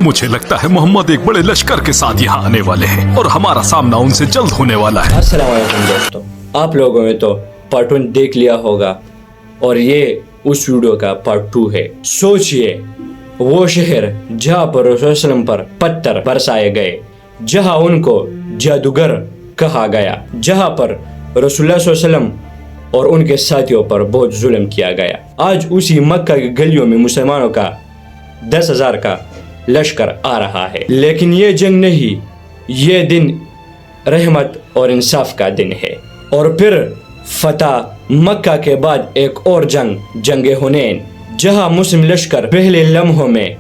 مجھے لگتا ہے محمد ایک بڑے لشکر کے ساتھ یہاں آنے والے ہیں اور ہمارا سامنا ان سے جلد ہونے والا ہے۔ السلام علیکم دوستو، آپ لوگوں نے تو پارٹ 1 دیکھ لیا ہوگا اور یہ اس ویڈیو کا پارٹ 2 ہے۔ سوچئے وہ شہر جہاں پر رسول اللہ علیہ وسلم پر پتھر برسائے گئے، جہاں ان کو جادوگر کہا گیا، جہاں پر رسول اللہ صلی اللہ علیہ وسلم اور ان کے ساتھیوں پر بہت ظلم کیا گیا۔ آج اسی مکہ کی گلیوں میں مسلمانوں کا 10,000 کا لشکر آ رہا ہے، لیکن یہ جنگ نہیں، یہ دن رحمت اور انصاف کا دن ہے۔ اور پھر فتح مکہ کے بعد ایک اور جنگ حنین، جہاں مسلم لشکر پہلے لمحوں میں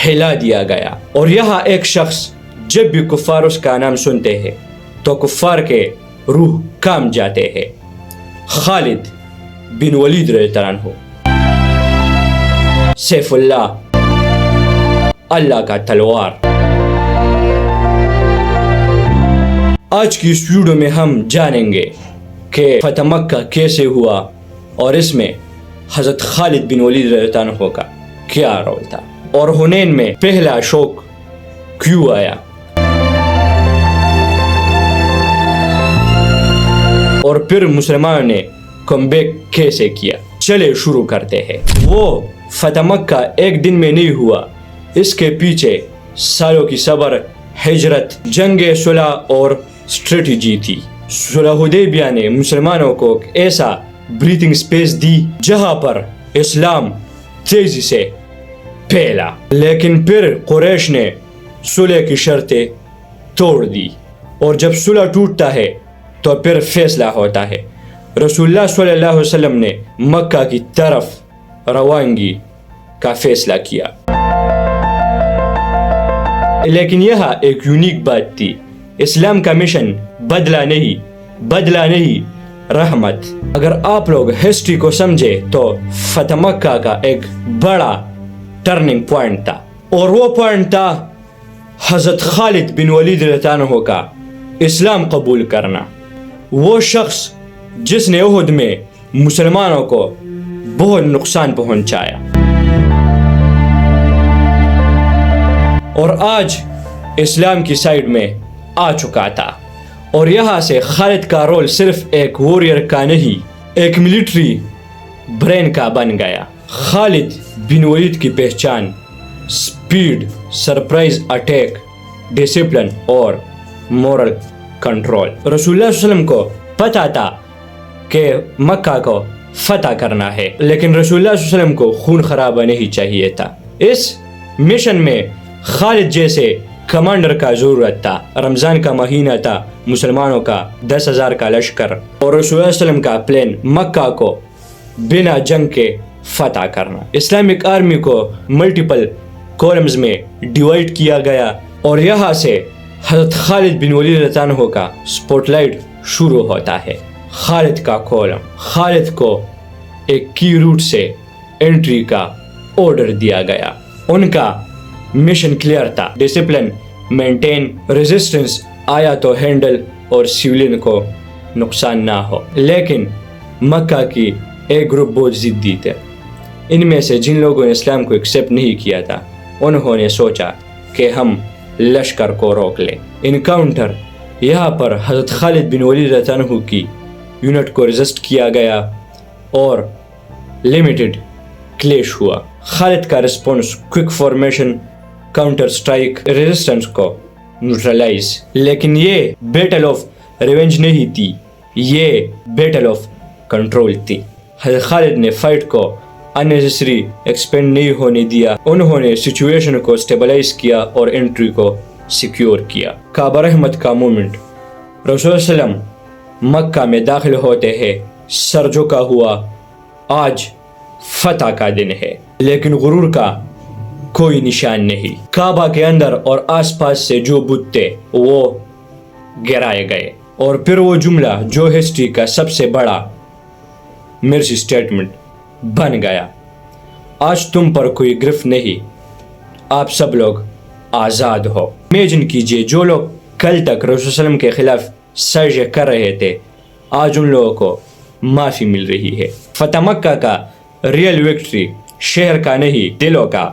ہلا دیا گیا، اور یہاں ایک شخص جب بھی کفار اس کا نام سنتے ہیں تو کفار کے روح کام جاتے ہیں، خالد بن ولید رضی اللہ عنہ، سیف اللہ، اللہ کا تلوار۔ آج کی اس ویڈیو میں ہم جانیں گے کہ فتح مکہ کیسے ہوا اور اس میں حضرت خالد بن ولید رضی اللہ عنہ کا کیا رول تھا، اور حنین میں پہلا شوق کیوں آیا، اور پھر مسلمانوں نے کم بیک کیسے کیا۔ چلے شروع کرتے ہیں۔ وہ فتح مکہ ایک دن میں نہیں ہوا، اس کے پیچھے سالوں کی صبر، ہجرت، جنگ صلح اور اسٹریٹجی تھی۔ صلح حدیبیہ نے مسلمانوں کو ایسا بریتھنگ سپیس دی جہاں پر اسلام تیزی سے پھیلا، لیکن پھر قریش نے صلح کی شرطیں توڑ دی، اور جب صلح ٹوٹتا ہے تو پھر فیصلہ ہوتا ہے۔ رسول اللہ صلی اللہ علیہ وسلم نے مکہ کی طرف روانگی کا فیصلہ کیا، لیکن یہاں ایک یونیک بات تھی، اسلام کا مشن بدلا نہیں رحمت۔ اگر آپ لوگ ہسٹری کو سمجھے تو فتح مکہ کا ایک بڑا ٹرننگ پوائنٹ تھا، اور وہ پوائنٹ تھا حضرت خالد بن ولید رضی اللہ عنہ کا اسلام قبول کرنا۔ وہ شخص جس نے احد میں مسلمانوں کو بہت نقصان پہنچایا، اور آج اسلام کی سائیڈ میں آ چکا تھا، اور یہاں سے خالد کا رول صرف ایک واریر کا نہیں، ایک ملٹری برین کا بن گیا۔ خالد بن ولید کی پہچان سپیڈ، سرپرائز اٹیک، ڈسپلن اور مورل کنٹرول۔ رسول اللہ صلی اللہ علیہ وسلم کو پتا تھا کہ مکہ کو فتح کرنا ہے، لیکن رسول اللہ صلی اللہ علیہ وسلم کو خون خرابہ نہیں چاہیے تھا۔ اس مشن میں خالد جیسے کمانڈر کا ضرورت تھا۔ رمضان کا مہینہ تھا، مسلمانوں کا 10,000 کا لشکر، اور رسول اللہ صلی اللہ علیہ وسلم کا پلان مکہ کو بنا جنگ کے فتح کرنا۔ اسلامک آرمی کو ملٹیپل کالمز میں ڈیوائیڈ کیا گیا، اور یہاں سے حضرت خالد بن ولید رضی اللہ عنہ کا سپوٹ لائٹ شروع ہوتا ہے۔ خالد کا کالم، خالد کو ایک کی روٹ سے انٹری کا آرڈر دیا گیا۔ ان کا مشن کلیئر تھا، ڈسپلن مینٹین، ریزسٹنس آیا تو ہینڈل، اور سیولین کو نقصان نہ ہو۔ لیکن مکہ کی ایک گروپ بہت ضدی تھے، ان میں سے جن لوگوں نے اسلام کو ایکسیپٹ نہیں کیا تھا، انہوں نے سوچا کہ ہم لشکر کو روک لیں۔ انکاؤنٹر یہاں پر حضرت خالد بن ولید رضی اللہ عنہ کی یونٹ کو ریزسٹ کیا گیا، اور لیمیٹڈ کلیش ہوا۔ خالد کا response quick formation, counter strike, resistance کو نیوٹرلائز۔ لیکن یہ بیٹل آف ریونج نہیں تھی، یہ بیٹل آف کنٹرول تھی۔ حضرت خالد نے فائٹ کو انیسیسری ایکسپینڈ نہیں ہونے دیا، انہوں نے سچویشن کو سٹیبلائز کیا اور انٹری کو سیکیور کیا۔ کعبہ رحمت کا مومنٹ، رسول اللہ صلی اللہ علیہ وسلم مکہ میں داخل ہوتے ہیں، سر جھکا ہوا، آج فتح کا دن ہے، لیکن غرور کا کوئی نشان نہیں۔ کعبہ کے اندر اور آس پاس سے جو بت تھے وہ گرائے گئے، اور پھر وہ جملہ جو ہسٹری کا سب سے بڑا مرسی سٹیٹمنٹ بن گیا، آج تم پر کوئی گرفت نہیں، آپ سب لوگ آزاد ہو۔ امیجن کیجئے جو لوگ کل تک رسول اللہ علیہ وسلم کے خلاف سازشیں کر رہے تھے، آج ان لوگوں کو معافی مل رہی ہے۔ فتح مکہ کا ریئل وکٹری شہر کا نہیں، دلوں کا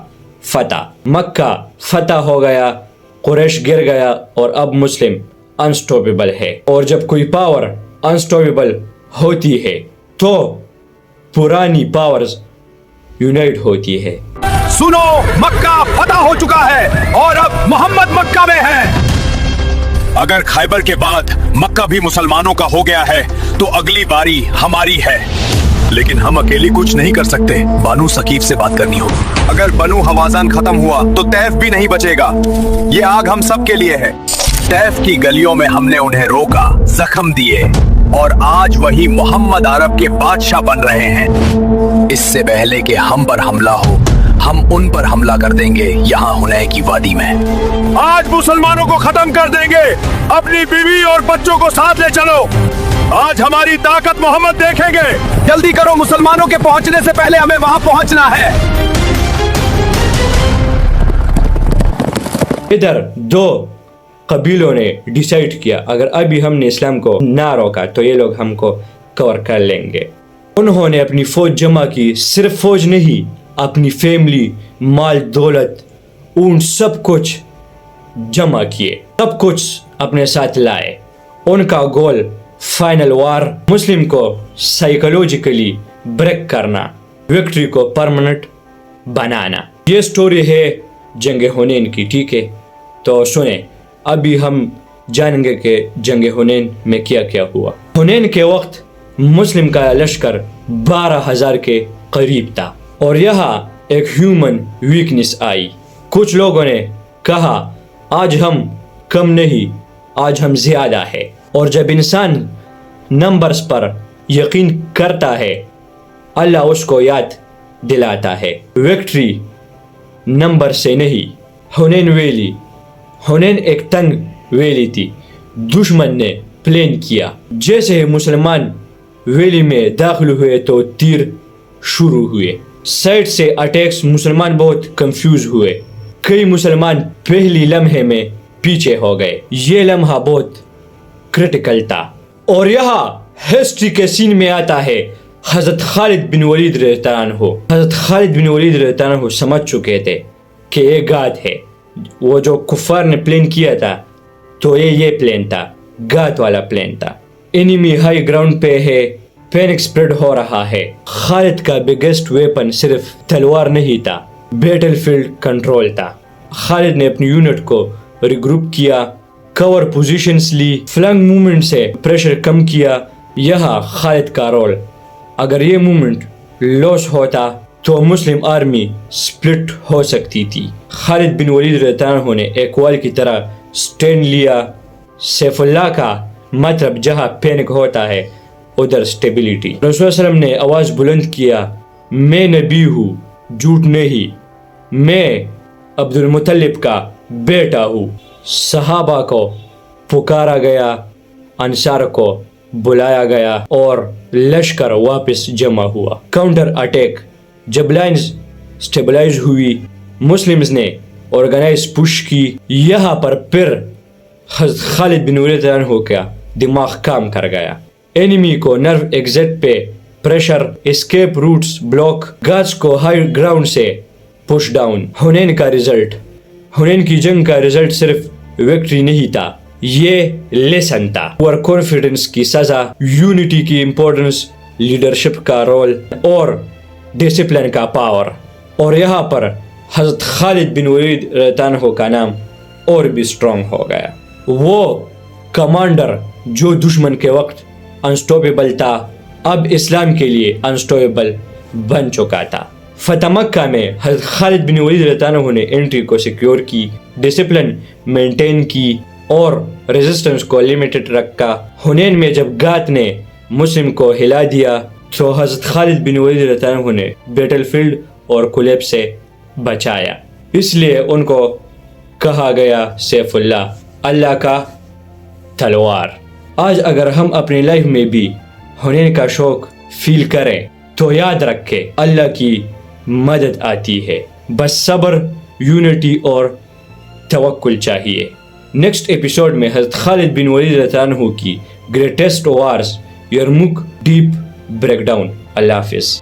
فتح. مکہ فتح ہو گیا, قریش گر گیا اور اب مسلم انسٹاپیبل ہے. اور جب کوئی پاور انسٹاپیبل ہوتی ہے تو پرانی پاورز یونائٹ ہوتی ہے. سنو, مکہ فتح ہو چکا ہے اور اب محمد مکہ میں ہے. اگر خیبر کے بعد مکہ بھی مسلمانوں کا ہو گیا ہے تو اگلی باری ہماری ہے. لیکن ہم اکیلے کچھ نہیں کر سکتے, بنو ثقیف سے بات کرنی ہوگی. اگر بنو حوازن ختم ہوا تو طیف بھی نہیں بچے گا. یہ آگ ہم سب کے لیے ہے. طیف کی گلیوں میں ہم نے انہیں روکا, زخم دیے, اور آج وہی محمد عرب کے بادشاہ بن رہے ہیں. اس سے پہلے کہ ہم پر حملہ ہو, ہم ان پر حملہ کر دیں گے یہاں حنین کی وادی میں. آج مسلمانوں کو ختم کر دیں گے. اپنی بیوی اور بچوں کو ساتھ لے چلو. آج ہماری طاقت محمد دیکھیں گے. جلدی کرو, مسلمانوں کے پہنچنے سے پہلے ہمیں وہاں پہنچنا ہے. ادھر دو قبیلوں نے ڈیسائیڈ کیا اگر ابھی ہم نے اسلام کو نہ روکا تو یہ لوگ ہم کو کور کر لیں گے. انہوں نے اپنی فوج جمع کی, صرف فوج نہیں, اپنی فیملی, مال دولت, اونٹ, سب کچھ جمع کیے, سب کچھ اپنے ساتھ لائے. ان کا گول فائنل وار, مسلم کو سائیکولوجیکلی بریک کرنا, وکٹری کو پرماننٹ بنانا. یہ سٹوری ہے جنگ حنین کی, ٹھیک ہے؟ تو سنیں, ابھی ہم جانیں گے کہ جنگ حنین میں کیا کیا ہوا. حنین کے وقت مسلم کا لشکر 12,000 کے قریب تھا اور یہاں ایک ہیومن ویکنس آئی. کچھ لوگوں نے کہا آج ہم کم نہیں, آج ہم زیادہ ہے. اور جب انسان نمبرز پر یقین کرتا ہے اللہ اس کو یاد دلاتا ہے وکٹری نمبر سے نہیں. حنین ویلی, حنین ایک تنگ ویلی تھی. دشمن نے پلان کیا, جیسے ہی مسلمان ویلی میں داخل ہوئے تو تیر شروع ہوئے. سائڈ سے اٹیکس, مسلمان بہت کنفیوز ہوئے. کئی مسلمان پہلی لمحے میں پیچھے ہو گئے. یہ لمحہ بہت کرٹیکل تھا. اور یہاں ہسٹری کے سین میں آتا ہے حضرت خالد بن ولید رضی اللہ عنہ. حضرت خالد بن ولید رضی اللہ عنہ سمجھ چکے تھے کہ یہ گات ہے. وہ جو کفار نے پلان کیا تھا تو یہ پلان تھا, گات والا پلان تھا. انیمی ہائی گراؤنڈ پہ ہے, پینک سپریڈ ہو رہا ہے. خالد کا بگیسٹ ویپن صرف تلوار نہیں تھا, بیٹل فیلڈ کنٹرول تھا. خالد نے اپنی یونٹ کو ریگروپ کیا, کور پوزیشنز لی, فلنگ موومنٹ سے پریشر کم کیا. یہاں خالد کا رول, اگر یہ موومنٹ لاس ہوتا تو مسلم آرمی سپلٹ ہو سکتی تھی. خالد بن ولید رضی اللہ عنہ نے ایک وال کی طرح سٹینڈ لیا. سیف اللہ کا مطلب جہاں پینک ہوتا ہے ادھر سٹیبلیٹی. رسول صلی اللہ علیہ وسلم نے آواز بلند کیا, میں نبی ہوں, جھوٹ نہیں, میں عبد المطلب کا بیٹا ہوں. صحابہ کو پکارا گیا, انصار کو بلایا گیا اور لشکر واپس جمع ہوا. کاؤنٹر اٹیک, جب لائنز سٹیبلائز ہوئی, مسلمز نے آرگنائز پش کی. یہاں پر پھر حضرت خالد بن ولید عنہ کا دماغ کام کر گیا. اینیمی کو نرو ایگزٹ پہ pressure, escape roots block, guards کو ہائی گراؤنڈ سے پش ڈاؤن. حنین کا رزلٹ, حنین کی جنگ کا رزلٹ صرف وکٹری نہیں تھا, یہ لیسن تھا. اوور کانفیڈنس کی سزا, یونٹی کی امپورٹنس, لیڈرشپ کا رول اور ڈسپلن کا پاور. اور یہاں پر حضرت خالد بن ولید رضی اللہ عنہ کا نام اور بھی اسٹرانگ ہو گیا. وہ کمانڈر جو دشمن کے وقت انسٹاپیبل تھا اب اسلام کے لیے انسٹاپیبل بن چکا تھا. فتح مکہ میں حضرت خالد بن ولید رضی اللہ عنہ نے انٹری کو سیکیور کی, ڈسپلن مینٹین کی اور ریزسٹنس کو لیمیٹڈ رکھا. حنین میں جب گات نے مسلم کو ہلا دیا تو حضرت خالد بن ولید رضی اللہ عنہ نے بیٹل فیلڈ اور کولیب سے بچایا. اس لیے ان کو کہا گیا سیف اللہ, اللہ کا تلوار. آج اگر ہم اپنی لائف میں بھی حنین کا شوق فیل کریں تو یاد رکھیں اللہ کی مدد آتی ہے, بس صبر, یونٹی اور توکل چاہیے. نیکسٹ ایپیسوڈ میں حضرت خالد بن ولید رضی اللہ عنہ کی greatest wars Yarmouk deep break down. اللہ حافظ.